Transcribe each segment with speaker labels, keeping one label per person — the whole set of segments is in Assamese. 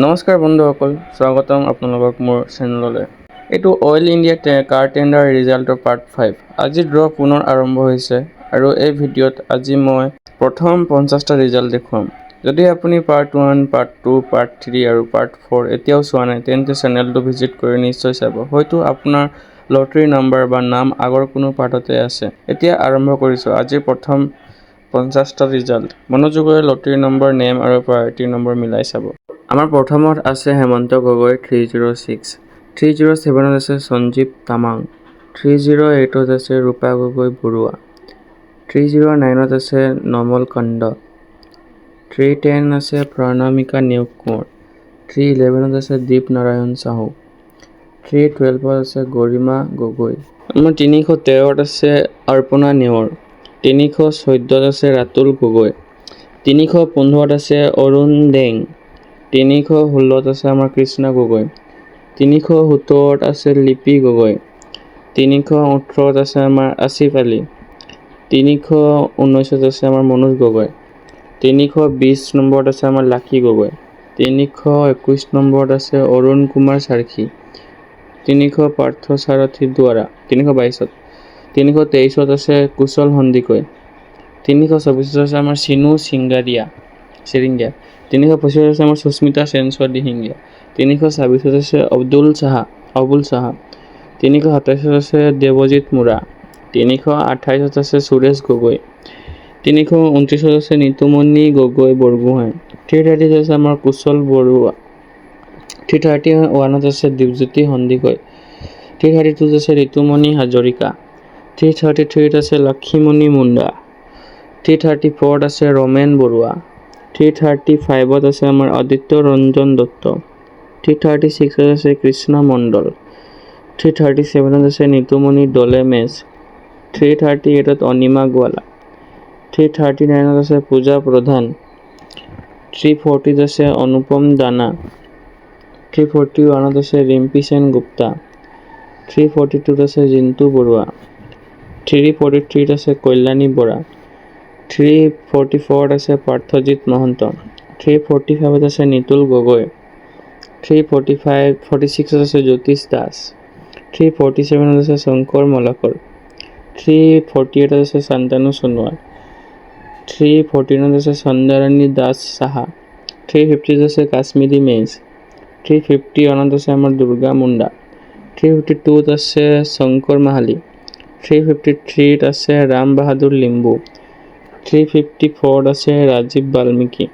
Speaker 1: নমস্কাৰ বন্ধুসকল, স্বাগতম আপোনালোকক মোৰ চেনেললৈ। এইটো অইল ইণ্ডিয়া কাৰ টেণ্ডাৰ ৰিজাল্টৰ পাৰ্ট 5। আজি ড্ৰ পুনৰ আৰম্ভ হৈছে আৰু এই ভিডিঅ'ত আজি মই প্ৰথম 50টা ৰিজাল্ট দেখুৱাম। যদি আপুনি পাৰ্ট 1, পাৰ্ট 2, পাৰ্ট 3 আৰু পাৰ্ট 4 এতিয়াও চোৱা নাই তেন্তে চেনেলটো ভিজিট কৰি নিশ্চয় চাব। হয়তো আপোনাৰ লটাৰী নাম্বাৰ বা নাম আগৰ কোনো পাৰ্টতে আছে। এতিয়া আৰম্ভ কৰিছোঁ আজিৰ প্ৰথম 50টা ৰিজাল্ট। মনোযোগেৰে লটাৰী নম্বৰ, নেম আৰু প্ৰায়ৰিটি নম্বৰ মিলাই চাব। আমাৰ প্ৰথমত আছে হেমন্ত গগৈ 306, 307ত আছে সঞ্জীৱ তামাং, 308ত আছে ৰূপা গগৈ বৰুৱা, 309ত আছে নমল কণ্ড, 310 আছে প্ৰণামিকা নিয়োগ কোঁৱৰ, 311ত আছে দীপ নাৰায়ণ সাহু, 312ত আছে গৰিমা গগৈ। আমাৰ 313ত আছে অৰ্পণা নেওৰ, 314ত আছে ৰাতুল গগৈ, 315ত আছে অৰুণ দেং, 316ত আছে আমাৰ কৃষ্ণা গগৈ, 317ত আছে লিপি গগৈ, 318ত আছে আমাৰ আসিফ আলী, 319ত আছে আমাৰ মনোজ গগৈ, 320 নম্বৰত আছে আমাৰ লাকি গগৈ, 321 নম্বৰত আছে অৰুণ কুমাৰ চাৰ্কী, 300 পাৰ্থ সাৰথী দুৱাৰা, 322ত, 323ত আছে কুশল সন্দিকৈ, 324ত আছে আমাৰ চিনু চিৰিংগীয়া, 325ত আছে আমাৰ সুস্মিতা চেঞ্চৰ দিহিঙীয়া, 326ত আছে অবুল চাহা, 327ত আছে দেৱজিত মুৰা, 328ত আছে সুৰেশ গগৈ, 329ত আছে নিতুমণি গগৈ বৰগোহাঁই, 330ত আছে আমাৰ কুশল বৰুৱা, 331ত আছে দীপজ্যোতি সন্দিকৈ, 332ত আছে ঋতুমণি হাজৰিকা, 333ত আছে লক্ষীমণি মুণ্ডা, 334ত আছে ৰমেন বৰুৱা, 335ত আছে আমাৰ আদিত্য ৰঞ্জন দত্ত, 336ত আছে কৃষ্ণা মণ্ডল, 337ত আছে নিতুমণি দলে মেজ, 338ত অনিমা গোৱালা, 339ত আছে পূজা প্ৰধান, 340ত আছে অনুপম দানা, 341ত আছে ৰিম্পী সেন গুপ্তা, 342ত আছে জিন্তু বৰুৱা, 343ত আছে কল্যাণী বৰা, 344ত আছে পাৰ্থজিত মহন্ত, 345ত আছে নিতুল গগৈ, 346ত আছে জ্যোতিষ দাস, 347ত আছে শংকৰ মলাকৰ, 348ত আছে শান্তানু সোণোৱাল, 349ত আছে চন্দ্ৰাণী দাস সাহা, 350ত আছে কাশ্মীৰী মেজ, 351ত আছে আমাৰ দুৰ্গা মুণ্ডা, 352ত আছে শংকৰ মাহালী, 353ত আছে ৰাম বাহাদুৰ লিম্বু, 354ত আছে ৰাজীৱ বাল্মীকি,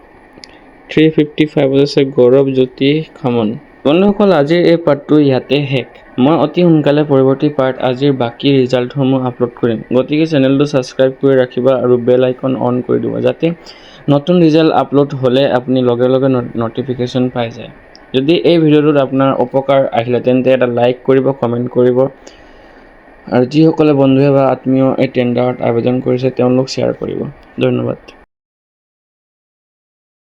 Speaker 1: 355ত আছে গৌৰৱ জ্যোতি খামন। বন্ধুসকল, আজিৰ এই পাৰ্টটো ইয়াতে শেষ। মই অতি সোনকালে পৰৱৰ্তী পাৰ্ট আজিৰ বাকী ৰিজাল্টসমূহ আপলোড কৰিম। গতিকে চেনেলটো ছাবস্ক্ৰাইব কৰি ৰাখিবা আৰু বেল আইকন অন কৰি দিব যাতে নতুন ৰিজাল্ট আপলোড হ'লে আপুনি লগে লগে নটিফিকেশ্যন পাই যায়। যদি এই ভিডিঅ'টোত আপোনাৰ উপকাৰ আহিলে তেন্তে এটা লাইক কৰিব, কমেণ্ট কৰিব আৰু যিসকলে বন্ধুৱে বা আত্মীয় এই টেণ্ডাৰত আবেদন কৰিছে তেওঁলোক শ্বেয়াৰ কৰিব। ধন্যবাদ।